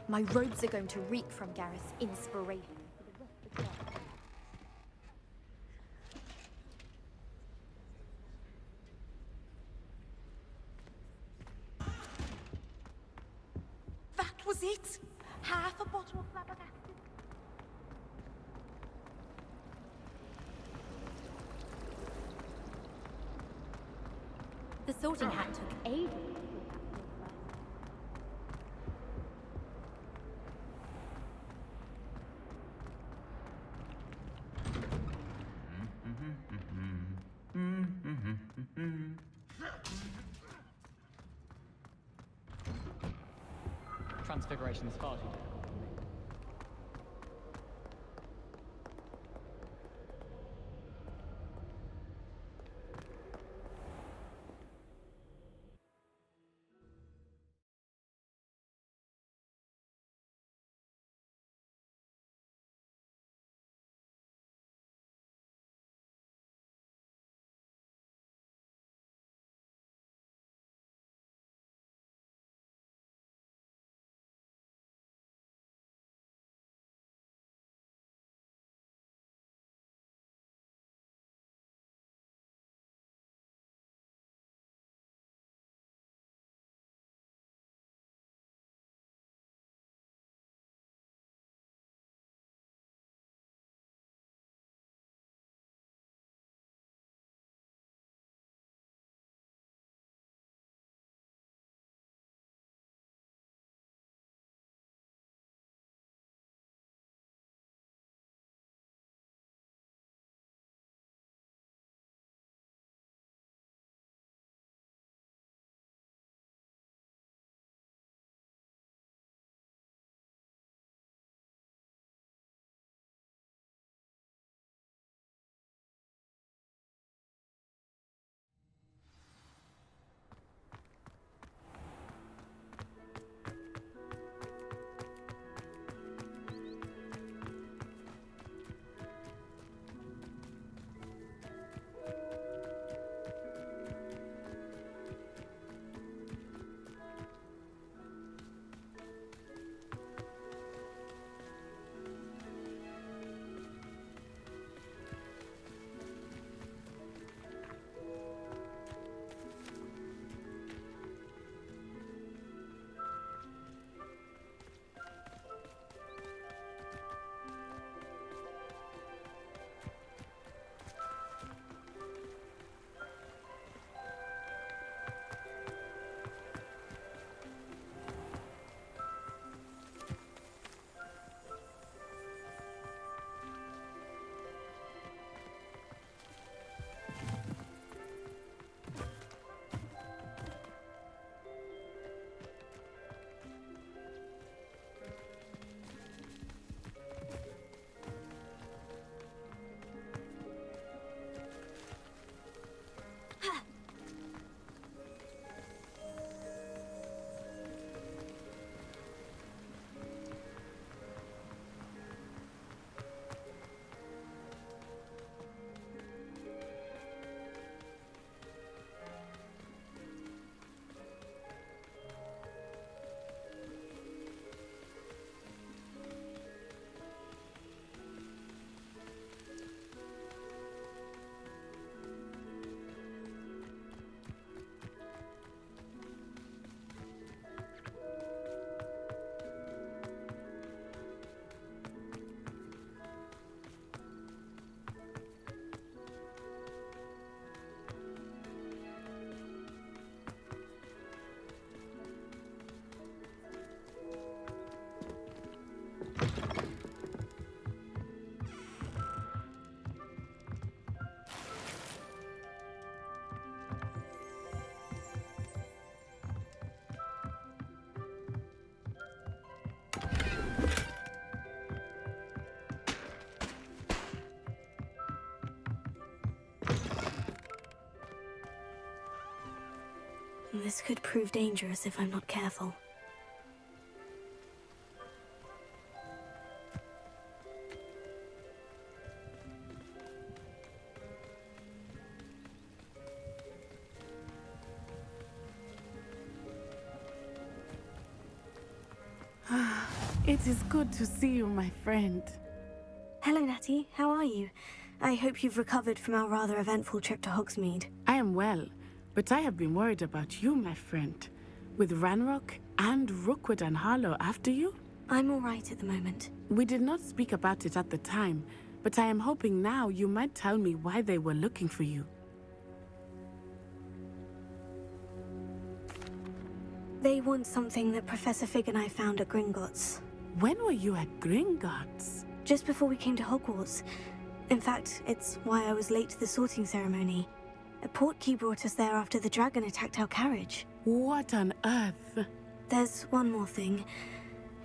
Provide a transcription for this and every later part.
My robes are going to reek from Gareth's inspiration. That was it! Half a bottle of flabbergasted. The sorting hat took ages. Transfiguration is far too difficult. This could prove dangerous if I'm not careful. It is good to see you, my friend. Hello, Natty. How are you? I hope you've recovered from our rather eventful trip to Hogsmeade. I am well, but I have been worried about you, my friend. With Ranrock and Rookwood and Harlow after you? I'm all right at the moment. We did not speak about it at the time, but I am hoping now you might tell me why they were looking for you. They want something that Professor Fig and I found at Gringotts. When were you at Gringotts? Just before we came to Hogwarts. In fact, it's why I was late to the sorting ceremony. A portkey brought us there after the dragon attacked our carriage. What on earth? There's one more thing.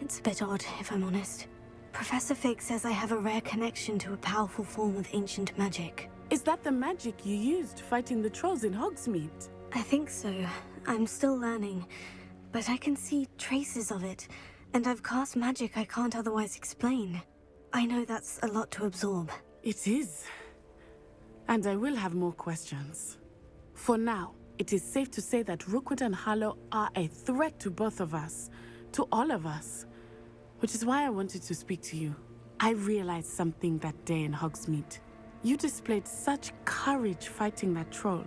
It's a bit odd, if I'm honest. Professor Fig says I have a rare connection to a powerful form of ancient magic. Is that the magic you used fighting the trolls in Hogsmeade? I think so. I'm still learning. But I can see traces of it, and I've cast magic I can't otherwise explain. I know that's a lot to absorb. It is. And I will have more questions. For now, it is safe to say that Rookwood and Harlow are a threat to both of us, to all of us. Which is why I wanted to speak to you. I realized something that day in Hogsmeade. You displayed such courage fighting that troll.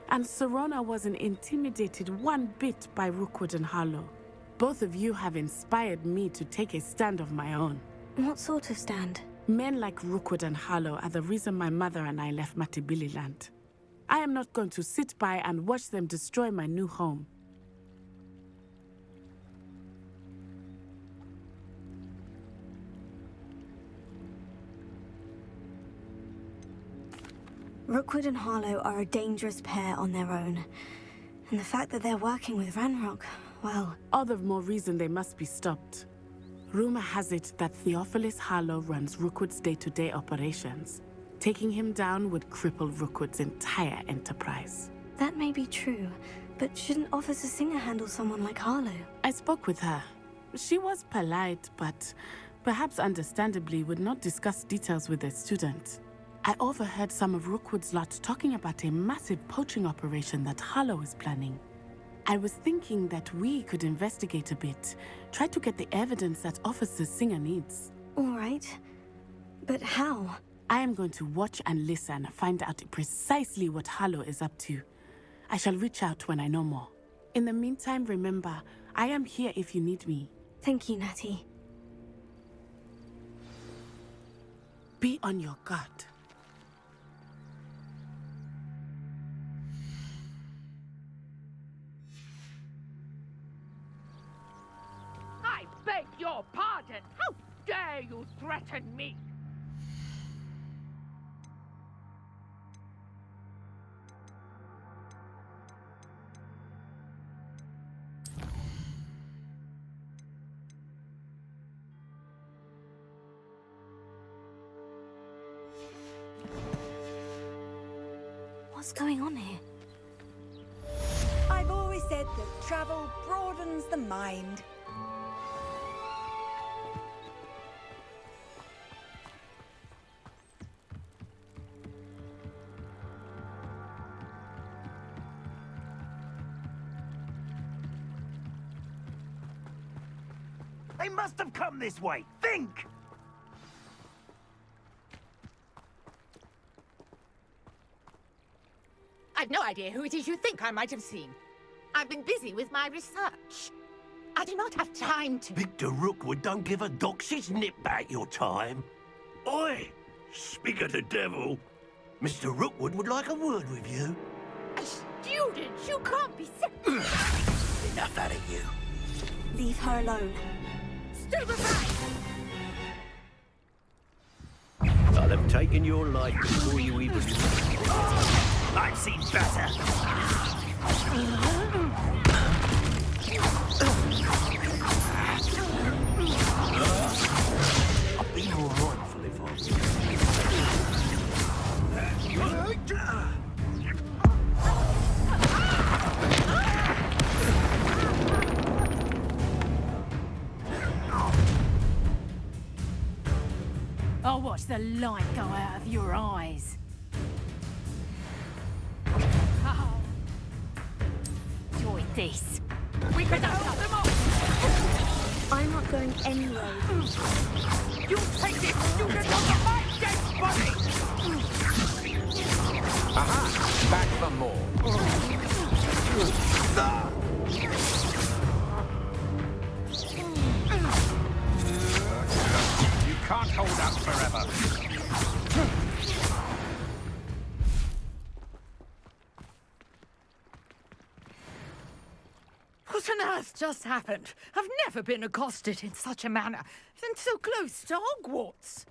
And Serona wasn't intimidated one bit by Rookwood and Harlow. Both of you have inspired me to take a stand of my own. What sort of stand? Men like Rookwood and Harlow are the reason my mother and I left Matibililand. I am not going to sit by and watch them destroy my new home. Rookwood and Harlow are a dangerous pair on their own. And the fact that they're working with Ranrock, well... All the more reason they must be stopped. Rumor has it that Theophilus Harlow runs Rookwood's day-to-day operations. Taking him down would cripple Rookwood's entire enterprise. That may be true, but shouldn't Officer Singer handle someone like Harlow? I spoke with her. She was polite, but perhaps understandably would not discuss details with a student. I overheard some of Rookwood's lot talking about a massive poaching operation that Harlow is planning. I was thinking that we could investigate a bit, try to get the evidence that Officer Singer needs. All right. But how? I am going to watch and listen, find out precisely what Harlow is up to. I shall reach out when I know more. In the meantime, remember, I am here if you need me. Thank you, Natty. Be on your guard. I beg your pardon! How dare you threaten me? What's going on here? I've always said that travel broadens the mind. They must have come this way. Think! I've no idea who it is you think I might have seen. I've been busy with my research. I do not have time to... Victor Rookwood don't give a doxy's nip back your time. Oi! Speak of the devil. Mr. Rookwood would like a word with you. A student? You can't be so... Enough out of you. Leave her alone. Stupefy! I'll have taken your life before you even... I've seen better. I've been more mindful if I'll watch the light go out of your eyes. Oh. Enjoy this. We can hold them off! I'm We're not going anywhere. You take this student over my dead body! Aha! Back for more. You can't hold out forever. What on earth just happened? I've never been accosted in such a manner, and so close to Hogwarts.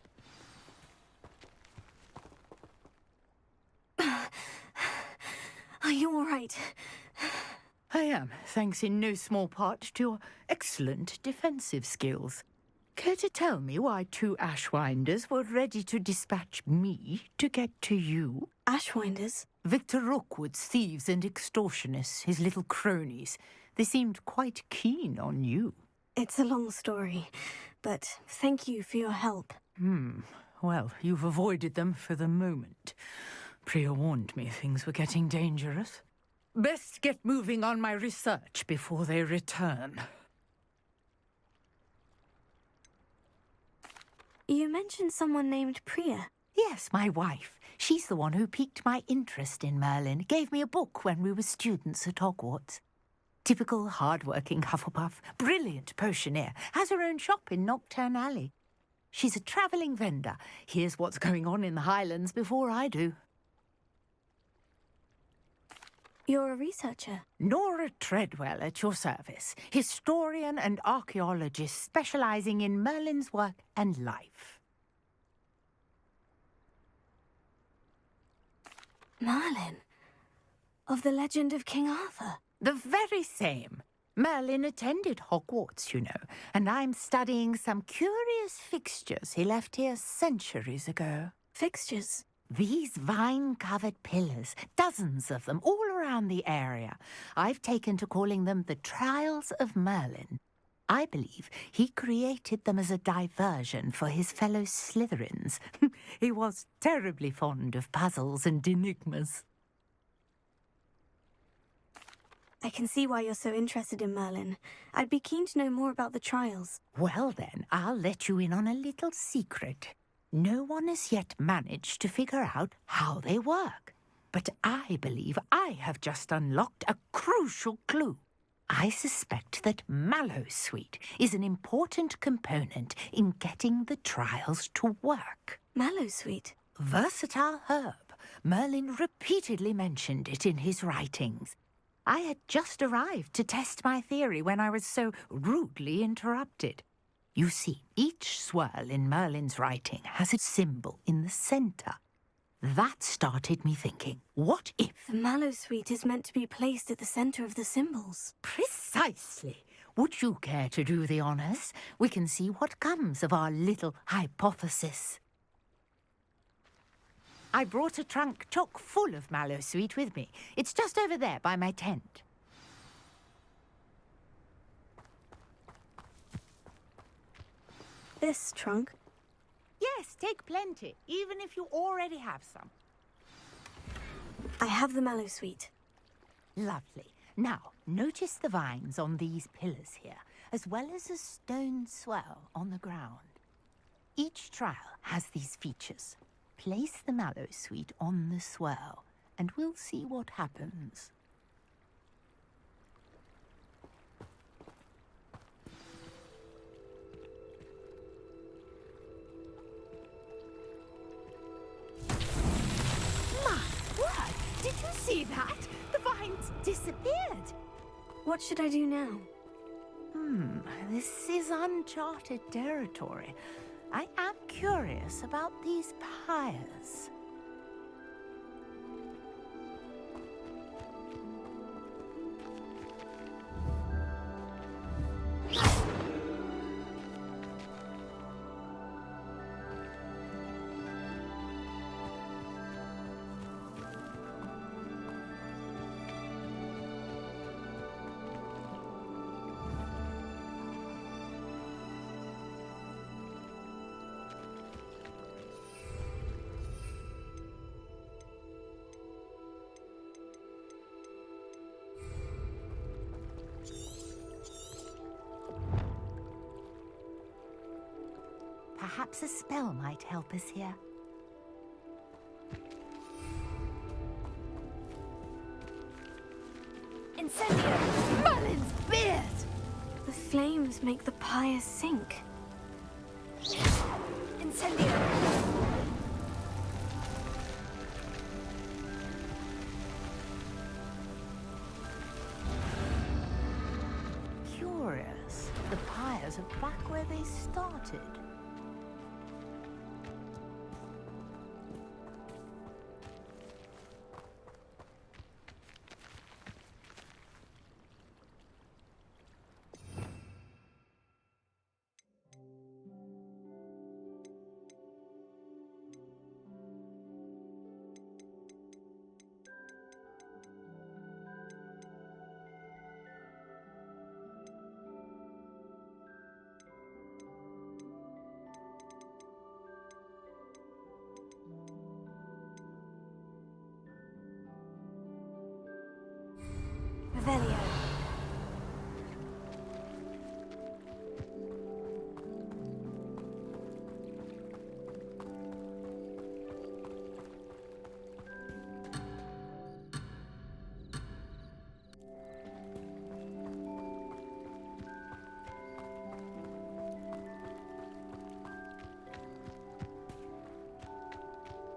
Are you all right? I am, thanks in no small part to your excellent defensive skills. Care to tell me why 2 Ashwinders were ready to dispatch me to get to you? Ashwinders? Victor Rookwood's thieves and extortionists, his little cronies. They seemed quite keen on you. It's a long story, but thank you for your help. Well, you've avoided them for the moment. Priya warned me things were getting dangerous. Best get moving on my research before they return. You mentioned someone named Priya. Yes, my wife. She's the one who piqued my interest in Merlin. Gave me a book when we were students at Hogwarts. Typical hard-working Hufflepuff, brilliant potioneer, has her own shop in Nocturne Alley. She's a travelling vendor. Hears what's going on in the Highlands before I do. You're a researcher. Nora Treadwell at your service, historian and archaeologist specialising in Merlin's work and life. Merlin? Of the legend of King Arthur? The very same. Merlin attended Hogwarts, you know, and I'm studying some curious fixtures he left here centuries ago. Fixtures? These vine-covered pillars, dozens of them, all around the area. I've taken to calling them the Trials of Merlin. I believe he created them as a diversion for his fellow Slytherins. He was terribly fond of puzzles and enigmas. I can see why you're so interested in Merlin. I'd be keen to know more about the trials. Well then, I'll let you in on a little secret. No one has yet managed to figure out how they work. But I believe I have just unlocked a crucial clue. I suspect that Mallowsweet is an important component in getting the trials to work. Mallowsweet? Versatile herb. Merlin repeatedly mentioned it in his writings. I had just arrived to test my theory when I was so rudely interrupted. You see, each swirl in Merlin's writing has a symbol in the centre. That started me thinking, what if... The Mallowsweet is meant to be placed at the centre of the symbols. Precisely. Would you care to do the honours? We can see what comes of our little hypothesis. I brought a trunk chock full of Mallowsweet with me. It's just over there by my tent. This trunk? Yes, take plenty, even if you already have some. I have the Mallowsweet. Lovely. Now, notice the vines on these pillars here, as well as a stone swell on the ground. Each trial has these features. Place the Mallowsweet on the swell, and we'll see what happens. My word! Did you see that? The vines disappeared. What should I do now? This is uncharted territory. I am curious about these pyres. Perhaps a spell might help us here. Incendio! Merlin's beard! The flames make the pyre sink. Incendio! Curious. The pyres are back where they started. Revelio.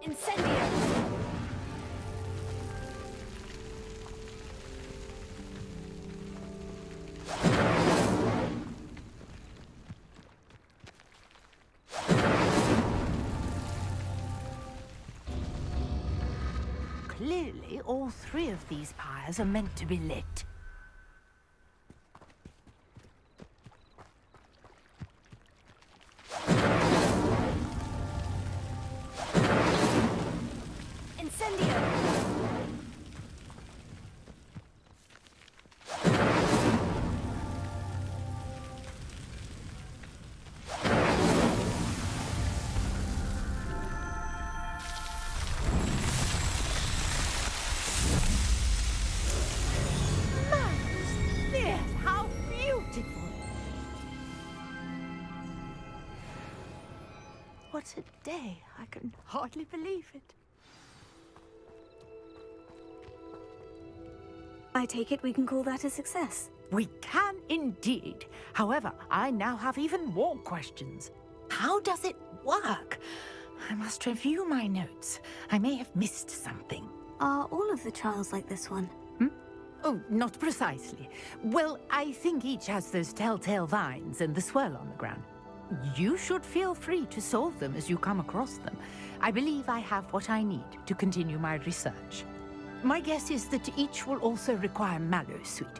Incendio! Clearly, all three of these pyres are meant to be lit. Incendio! Beard, how beautiful! What a day! I can hardly believe it. I take it we can call that a success. We can indeed. However, I now have even more questions. How does it work? I must review my notes. I may have missed something. Are all of the trials like this one? Oh, not precisely. Well, I think each has those telltale vines and the swirl on the ground. You should feel free to solve them as you come across them. I believe I have what I need to continue my research. My guess is that each will also require mallow sweet,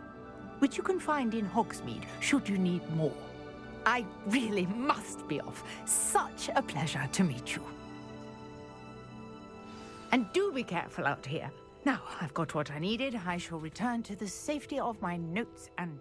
which you can find in Hogsmeade should you need more. I really must be off. Such a pleasure to meet you. And do be careful out here. Now, I've got what I needed. I shall return to the safety of my notes and...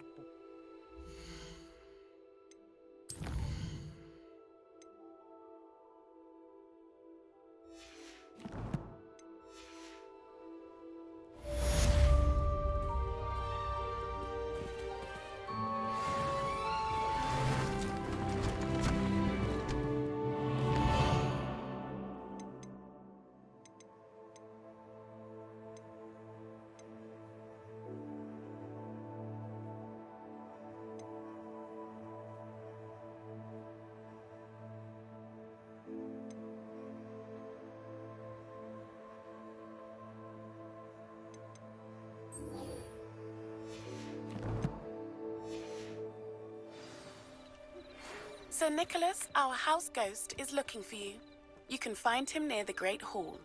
Sir Nicholas, our house ghost, is looking for you. You can find him near the Great Hall.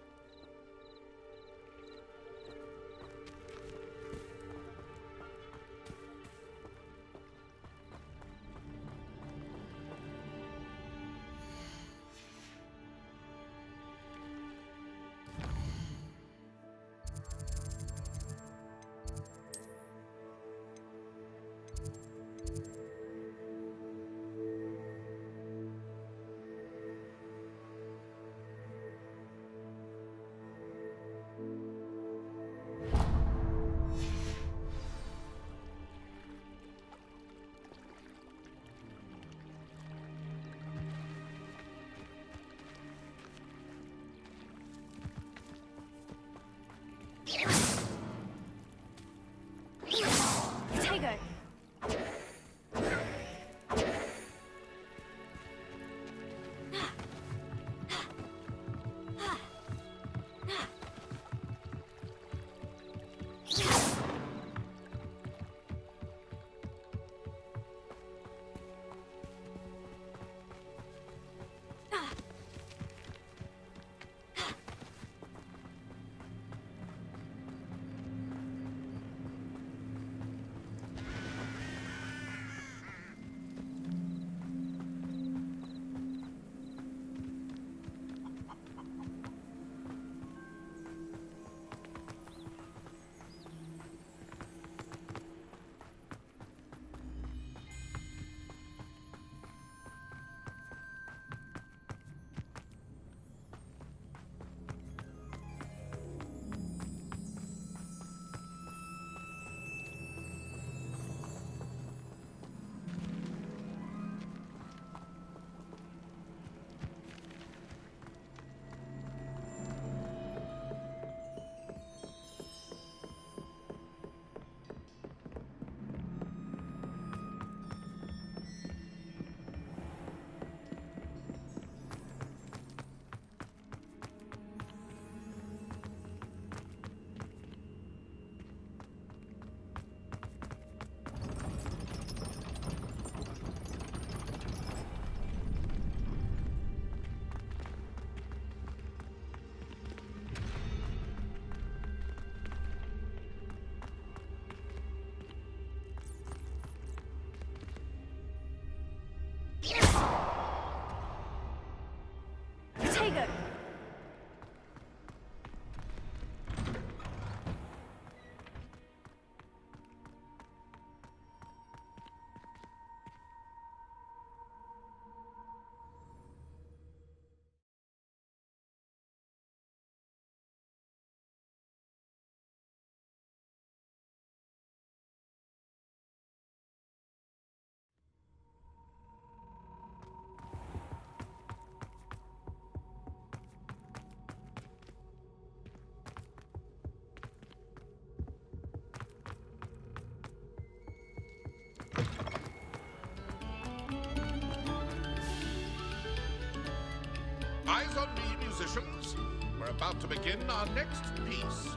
We're about to begin our next piece.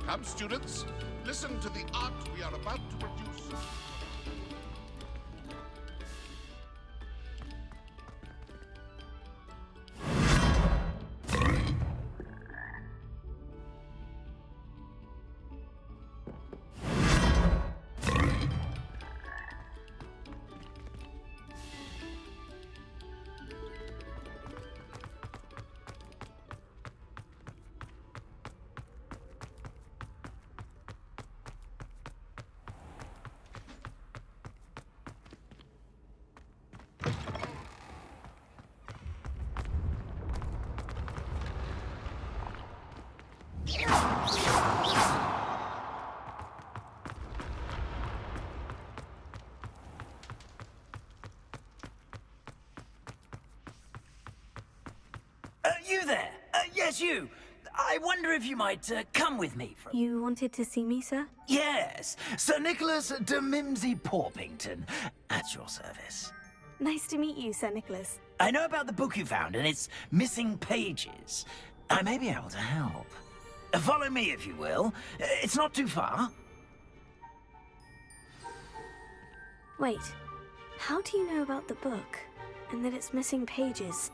Come, students, listen to the art we are about to produce. You there? Yes, you. I wonder if you might come with me for... You wanted to see me, sir? Yes, Sir Nicholas de Mimsy Porpington, at your service. Nice to meet you, Sir Nicholas. I know about the book you found and its missing pages. I may be able to help. Follow me, if you will. It's not too far. Wait, how do you know about the book? And that it's missing pages?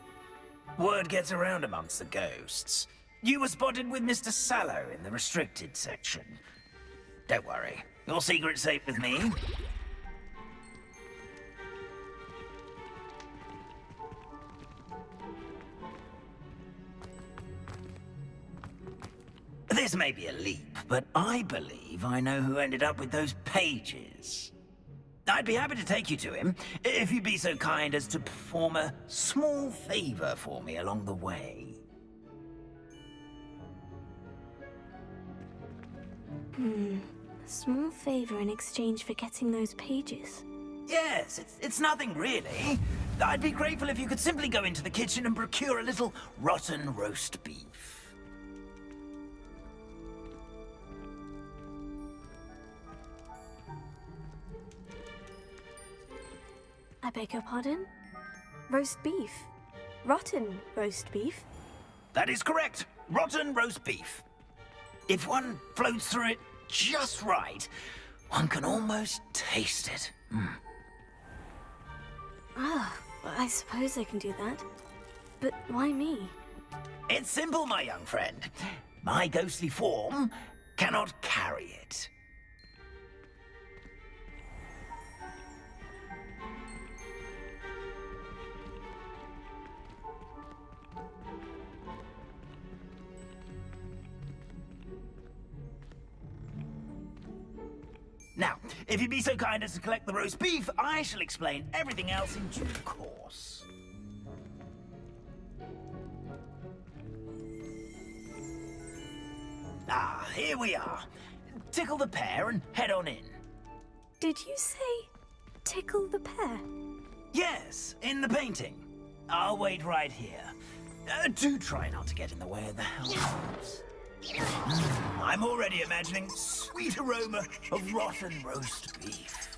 Word gets around amongst the ghosts. You were spotted with Mr. Sallow in the restricted section. Don't worry, your secret's safe with me. This may be a leap, but I believe I know who ended up with those pages. I'd be happy to take you to him, if you'd be so kind as to perform a small favor for me along the way. A small favor in exchange for getting those pages. Yes, it's nothing really. I'd be grateful if you could simply go into the kitchen and procure a little rotten roast beef. I beg your pardon? Roast beef? Rotten roast beef? That is correct. Rotten roast beef. If one floats through it just right, one can almost taste it. Ah, I suppose I can do that. But why me? It's simple, my young friend. My ghostly form cannot carry it. Now, if you'd be so kind as to collect the roast beef, I shall explain everything else in due course. Ah, here we are. Tickle the pear and head on in. Did you say tickle the pear? Yes, in the painting. I'll wait right here. Do try not to get in the way of the house. I'm already imagining sweet aroma of rotten roast beef.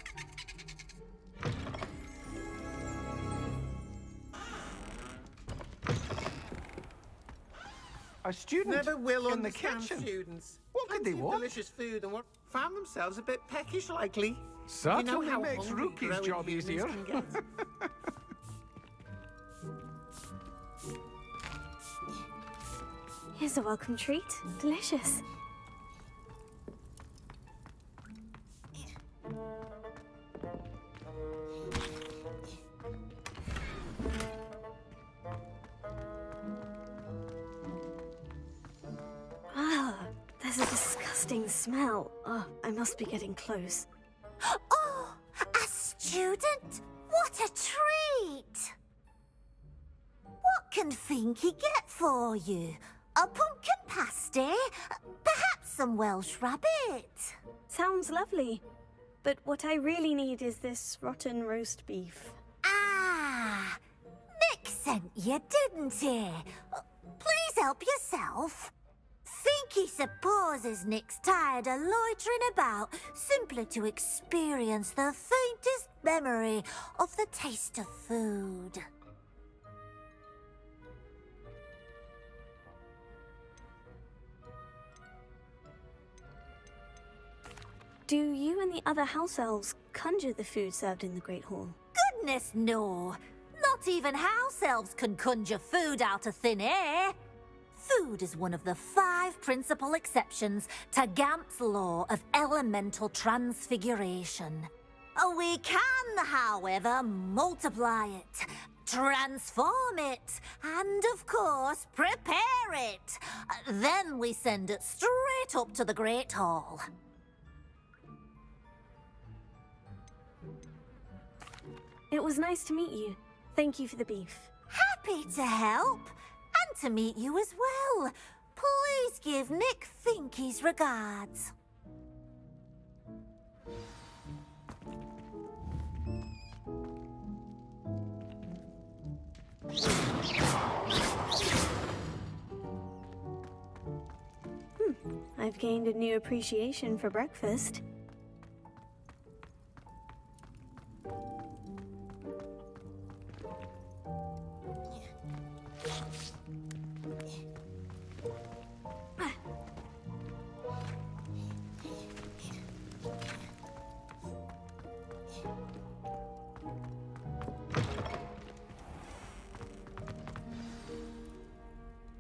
A student Never will in the understand kitchen. students. What could they Plenty of want? delicious food and what found themselves a bit peckish likely. Certainly you know how makes hungry Rookie's growing job humans easier. can get. Here's a welcome treat. Delicious. Ah, there's a disgusting smell. Oh, I must be getting close. Oh, a student? What a treat! What can Finky get for you? A pumpkin pasty? Perhaps some Welsh rabbit? Sounds lovely. But what I really need is this rotten roast beef. Ah! Nick sent you, didn't he? Please help yourself. Finky supposes Nick's tired of loitering about simply to experience the faintest memory of the taste of food. Do you and the other house elves conjure the food served in the Great Hall? Goodness, no. Not even house elves can conjure food out of thin air. Food is one of the 5 principal exceptions to Gamp's law of elemental transfiguration. We can, however, multiply it, transform it, and, of course, prepare it. Then we send it straight up to the Great Hall. It was nice to meet you. Thank you for the beef. Happy to help. And to meet you as well. Please give Nick Finky's regards. I've gained a new appreciation for breakfast.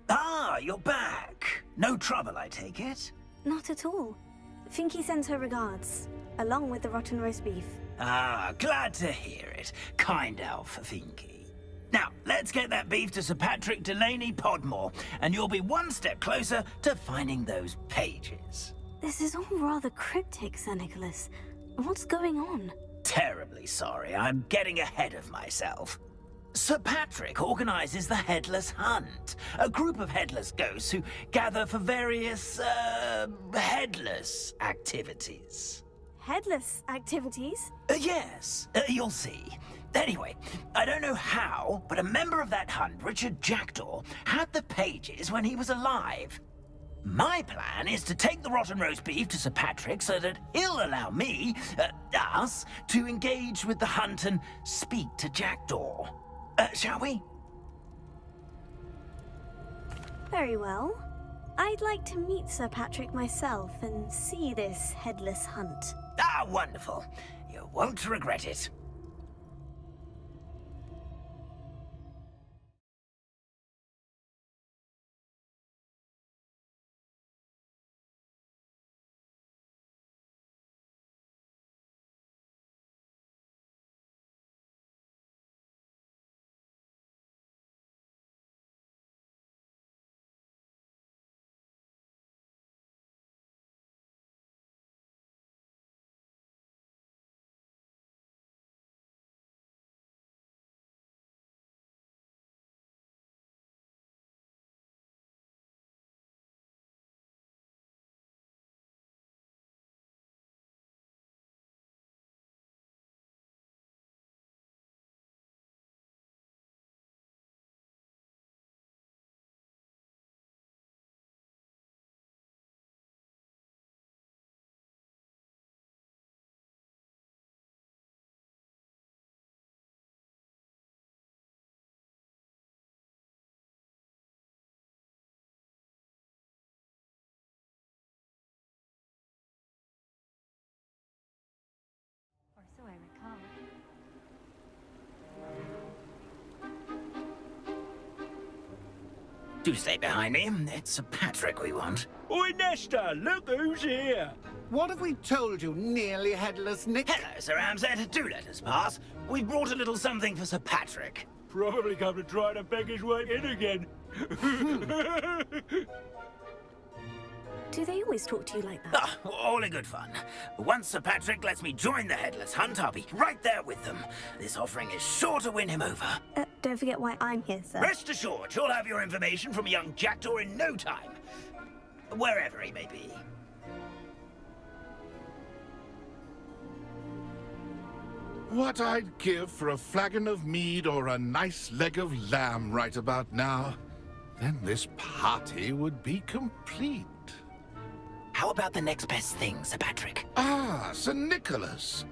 Ah, you're back. No trouble, I take it? Not at all. Finky sends her regards, along with the rotten roast beef. Ah, glad to hear it. Kind elf, Finky. Now, let's get that beef to Sir Patrick Delaney Podmore, and you'll be one step closer to finding those pages. This is all rather cryptic, Sir Nicholas. What's going on? Terribly sorry, I'm getting ahead of myself. Sir Patrick organizes the Headless Hunt, a group of headless ghosts who gather for various, headless activities. Headless activities? Yes, you'll see. Anyway, I don't know how, but a member of that hunt, Richard Jackdaw, had the pages when he was alive. My plan is to take the rotten roast beef to Sir Patrick so that he'll allow me, us, to engage with the hunt and speak to Jackdaw. Shall we? Very well. I'd like to meet Sir Patrick myself and see this headless hunt. Ah, wonderful. You won't regret it. Or so I recall. Do stay behind me. It's Sir Patrick we want. Oi, Nesta, look who's here. What have we told you, nearly headless Nick? Hello, Sir Ramsay. Do let us pass. We've brought a little something for Sir Patrick. Probably come to try to beg his way in again. Do they always talk to you like that? Ah, all in good fun. Once Sir Patrick lets me join the Headless Hunt, I'll be right there with them. This offering is sure to win him over. Don't forget why I'm here, sir. Rest assured, you'll have your information from a young jackdaw in no time. Wherever he may be. What I'd give for a flagon of mead or a nice leg of lamb right about now. Then this party would be complete. How about the next best thing, Sir Patrick? Ah, Sir Nicholas.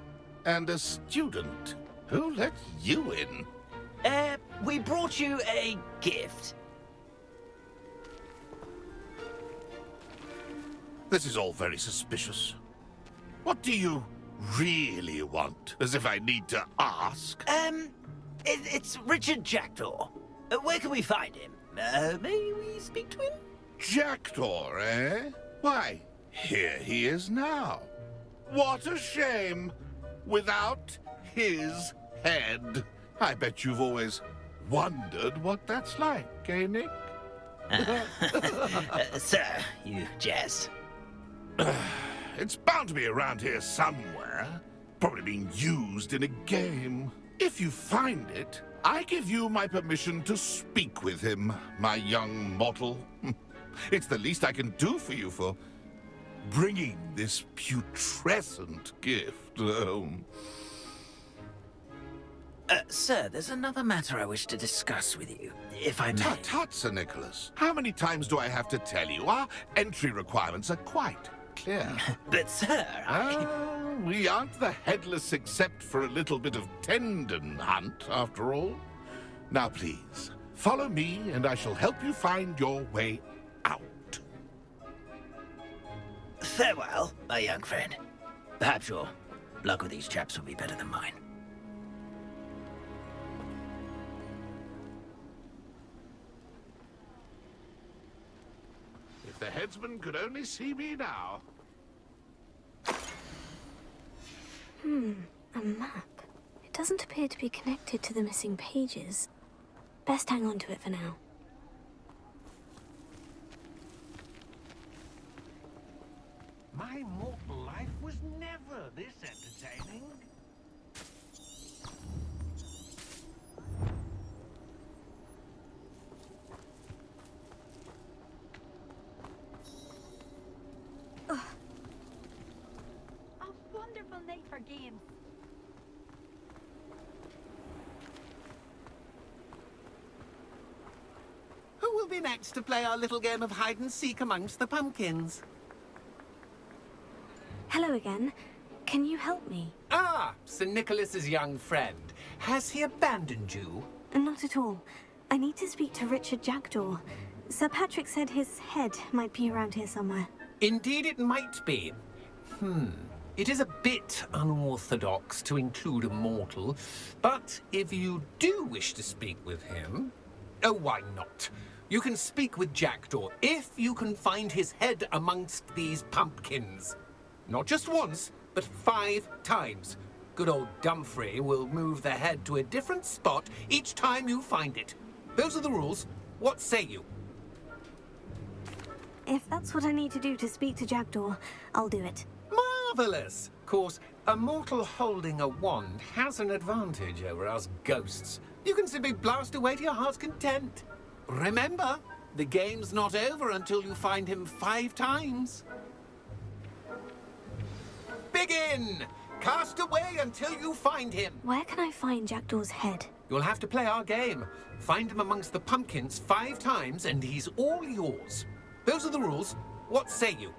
And a student. Who let you in? We brought you a gift. This is all very suspicious. What do you really want? As if I need to ask. It's Richard Jackdaw. Where can we find him? May we speak to him? Jackdaw, eh? Why, here he is now. What a shame. Without his head. I bet you've always wondered what that's like, eh, Nick? Sir, you jest. It's bound to be around here somewhere. Probably being used in a game. If you find it, I give you my permission to speak with him, my young mortal. It's the least I can do for you for bringing this putrescent gift home. Sir, there's another matter I wish to discuss with you, if I may. Tut, Sir Nicholas. How many times do I have to tell you? Our entry requirements are quite clear. But, sir, we aren't the Headless except for a little bit of tendon hunt, after all. Now, please, follow me, and I shall help you find your way out. Farewell, my young friend. Perhaps your luck with these chaps will be better than mine. If the headsman could only see me now. A map. It doesn't appear to be connected to the missing pages. Best hang on to it for now. My mortal life was never this entertaining. A wonderful night for games. Who will be next to play our little game of hide-and-seek amongst the pumpkins? Hello again. Can you help me? Ah, Sir Nicholas's young friend. Has he abandoned you? Not at all. I need to speak to Richard Jackdaw. Sir Patrick said his head might be around here somewhere. Indeed it might be. It is a bit unorthodox to include a mortal, but if you do wish to speak with him... Oh, why not? You can speak with Jackdaw if you can find his head amongst these pumpkins. Not just once, but 5 times. Good old Dumfrey will move the head to a different spot each time you find it. Those are the rules. What say you? If that's what I need to do to speak to Jackdaw, I'll do it. Marvellous! Of course, a mortal holding a wand has an advantage over us ghosts. You can simply blast away to your heart's content. Remember, the game's not over until you find him 5 times. Begin! Cast away until you find him. Where can I find Jackdaw's head? You'll have to play our game. Find him amongst the pumpkins 5 times and he's all yours. Those are the rules. What say you?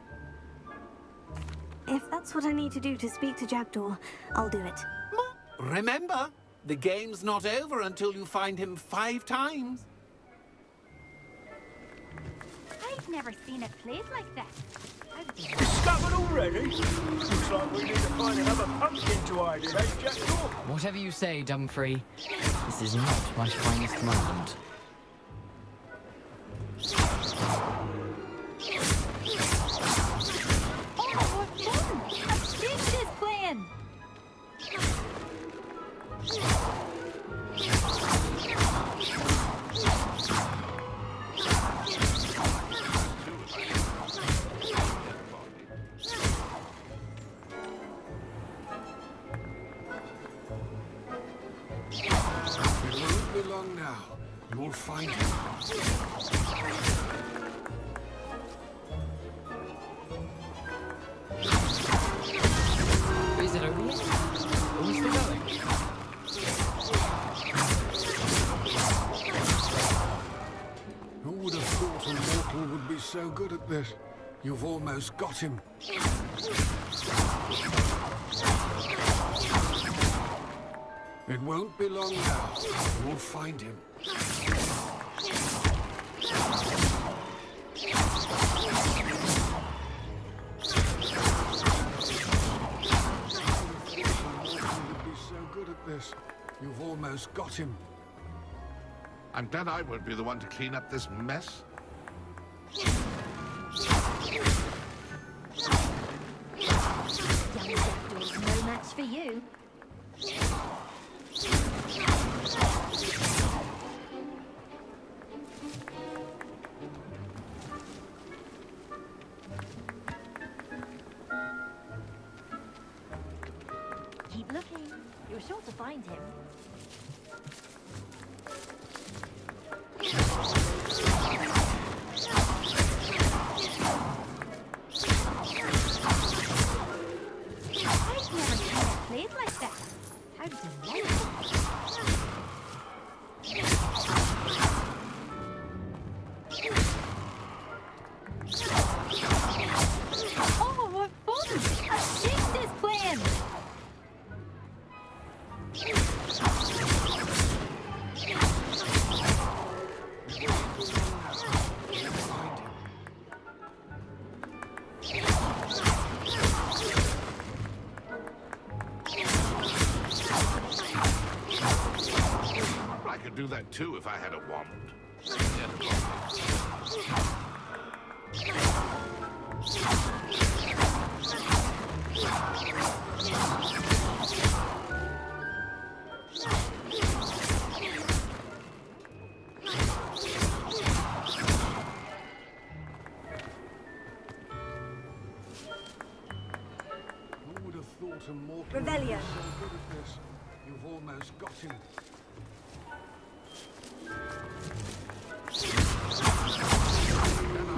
If that's what I need to do to speak to Jackdaw, I'll do it. Remember, the game's not over until you find him 5 times. I've never seen it played like this. Discovered already? Looks like we need to find another pumpkin to hide in, eh, Jackdaw? Whatever you say, Dumfrey. This is not my finest moment. Oh, what fun! A fish is playing! Is it over yet? Are we still going? Who would have thought a mortal would be so good at this? You've almost got him. It won't be long now. We'll find him. This. You've almost got him. I'm glad I won't be the one to clean up this mess. Young Jackdaw's no match for you. Keep looking. You're sure to find him. I've never seen a place like that. How delightful. Oh, what fun! A shift is playing! I could do that too if I had a wand. Who would have thought a mortal Revelio. would be so good at this? You've almost got him.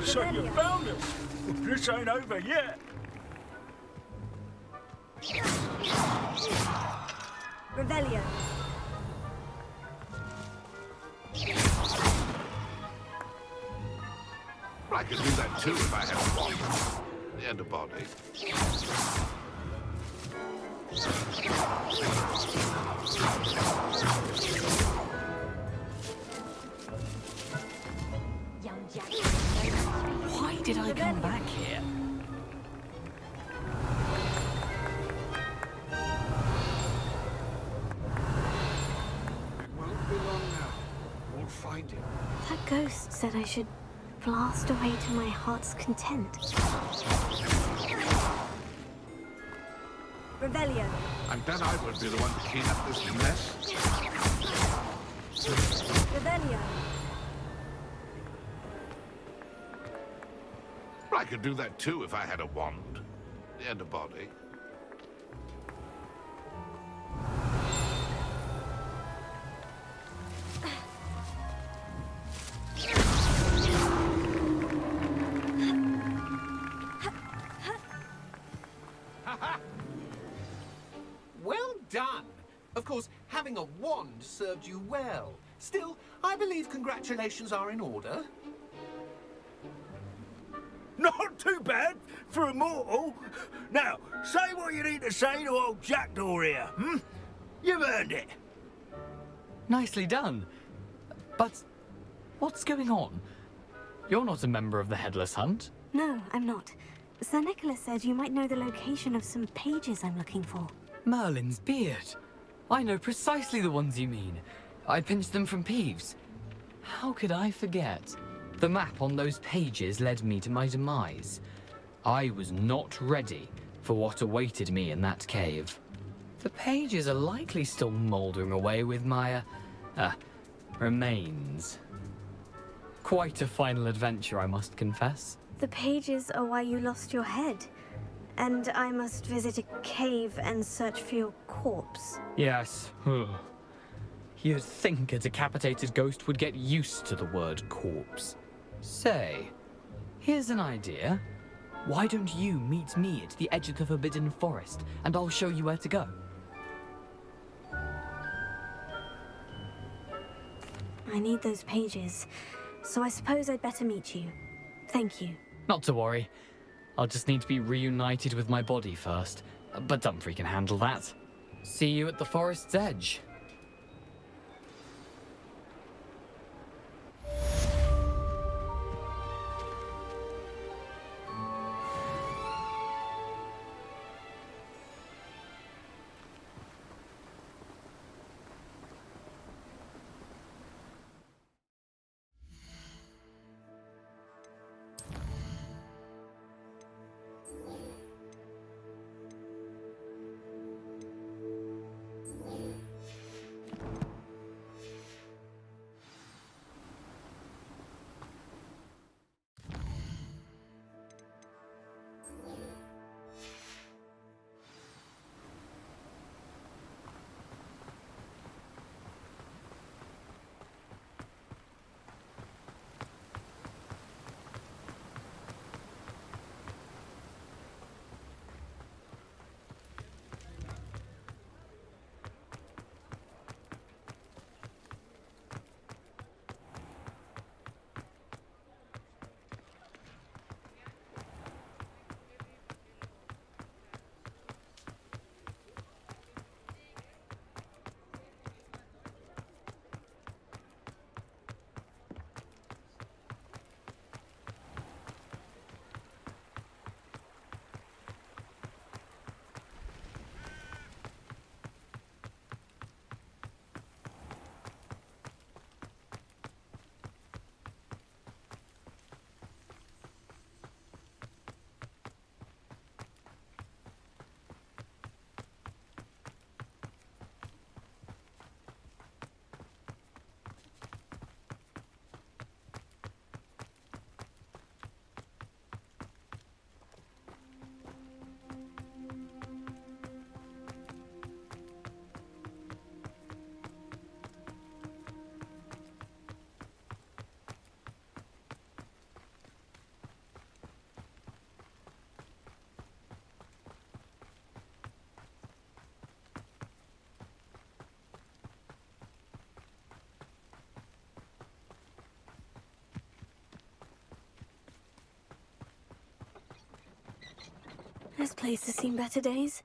So you found us. This ain't over yet. Revelio. I could do that too if I had a wand and a body. Young Jack. Why did I come back here? It won't be long now. We'll find him. That ghost said I should blast away to my heart's content. Revelio. I'm glad I won't be the one to clean up this mess. Revelio. I could do that too if I had a wand and a body. Well done. Of course, having a wand served you well. Still, I believe congratulations are in order. Not too bad for a mortal. Now, say what you need to say to old Jackdaw here, hmm? You've earned it. Nicely done. But what's going on? You're not a member of the Headless Hunt. No, I'm not. Sir Nicholas said you might know the location of some pages I'm looking for. Merlin's beard. I know precisely the ones you mean. I pinched them from Peeves. How could I forget? The map on those pages led me to my demise. I was not ready for what awaited me in that cave. The pages are likely still mouldering away with my, remains. Quite a final adventure, I must confess. The pages are why you lost your head. And I must visit a cave and search for your corpse. Yes. You'd think a decapitated ghost would get used to the word corpse. Say, here's an idea. Why don't you meet me at the edge of the Forbidden Forest, and I'll show you where to go? I need those pages, so I suppose I'd better meet you. Thank you. Not to worry. I'll just need to be reunited with my body first, but Dumfries can handle that. See you at the forest's edge. This place has seen better days.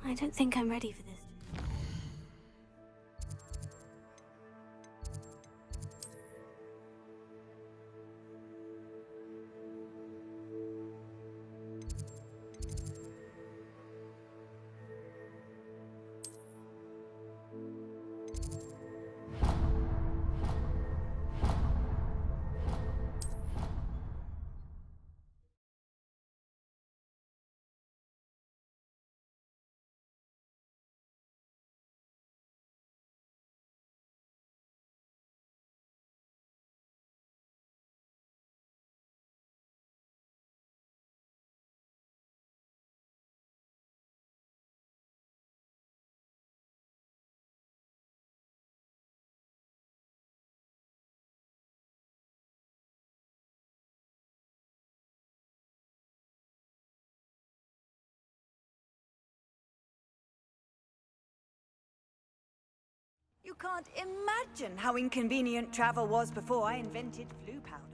I don't think I'm ready for this. You can't imagine how inconvenient travel was before I invented flu powder.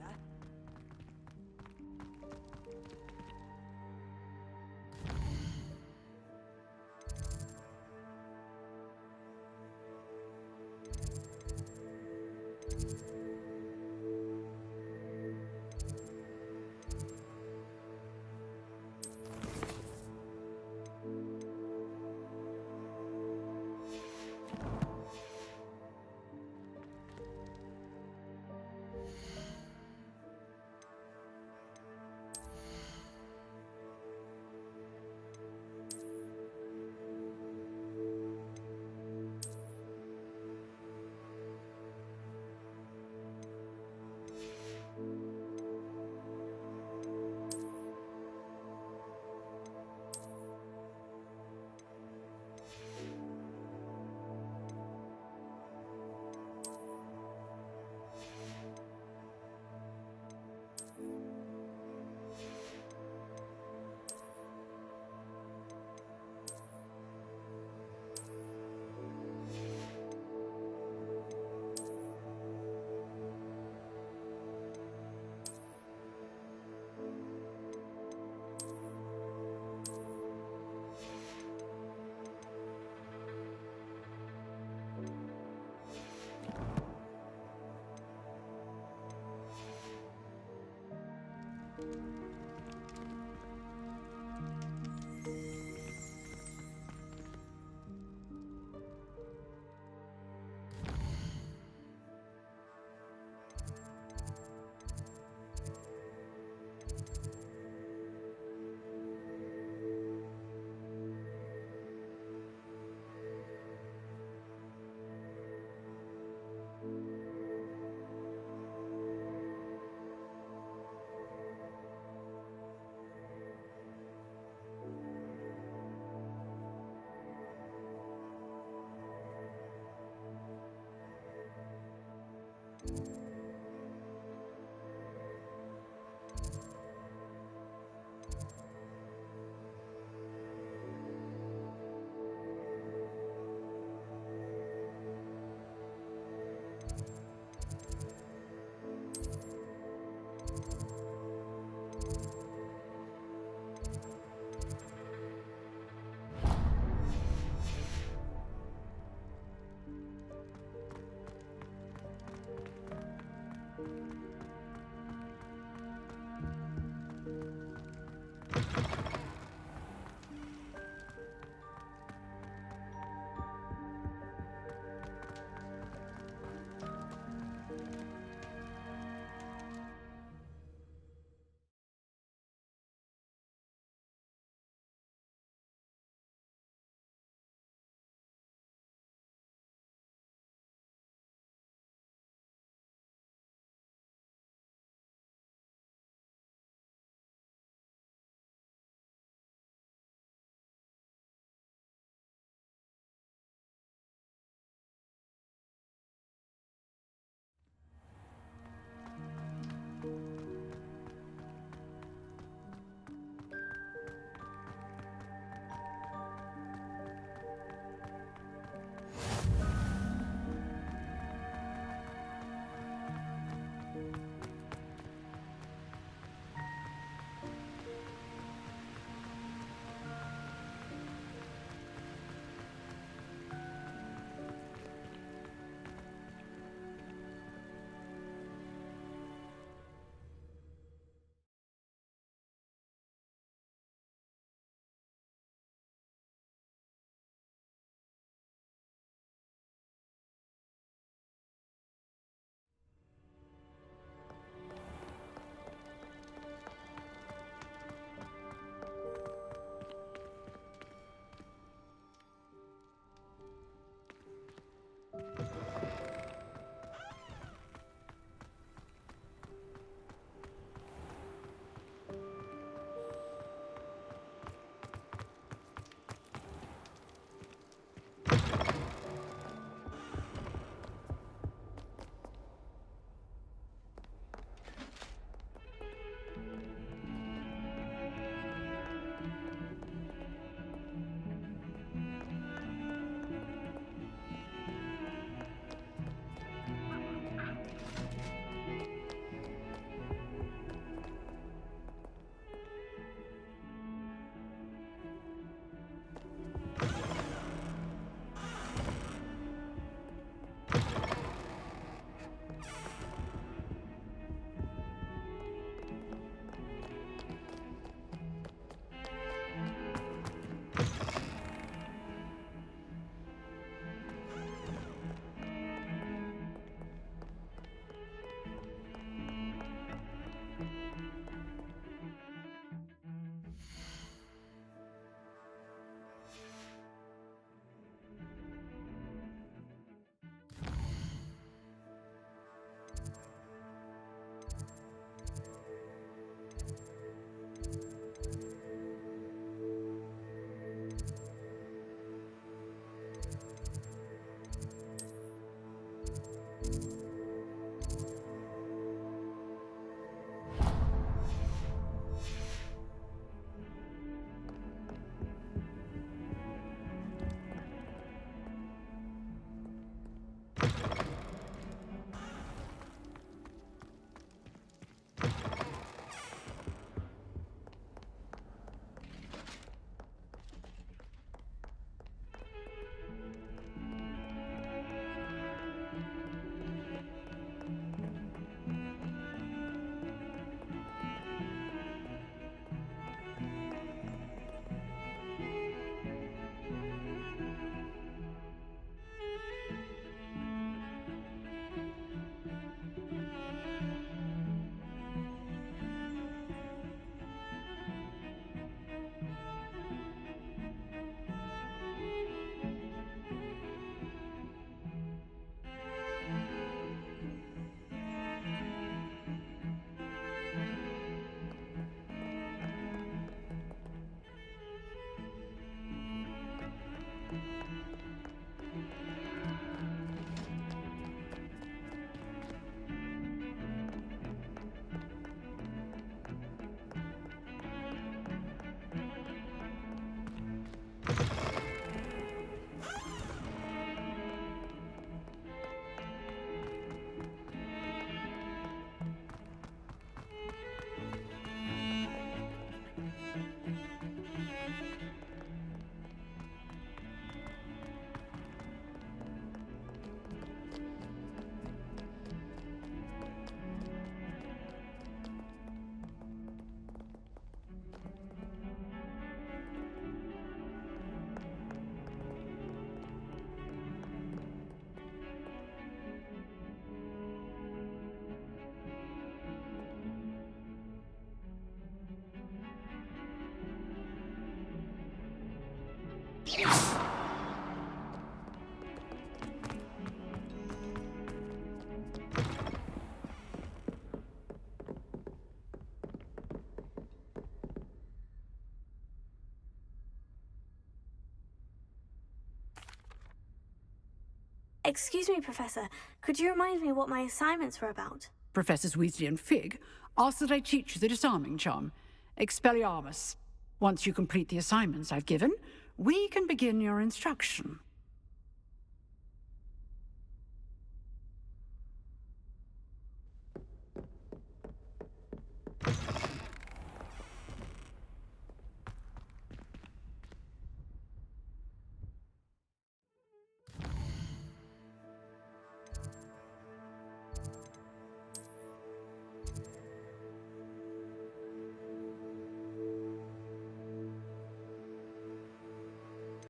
Excuse me, Professor. Could you remind me what my assignments were about? Professors Weasley and Fig asked that I teach you the disarming charm, Expelliarmus. Once you complete the assignments I've given, we can begin your instruction.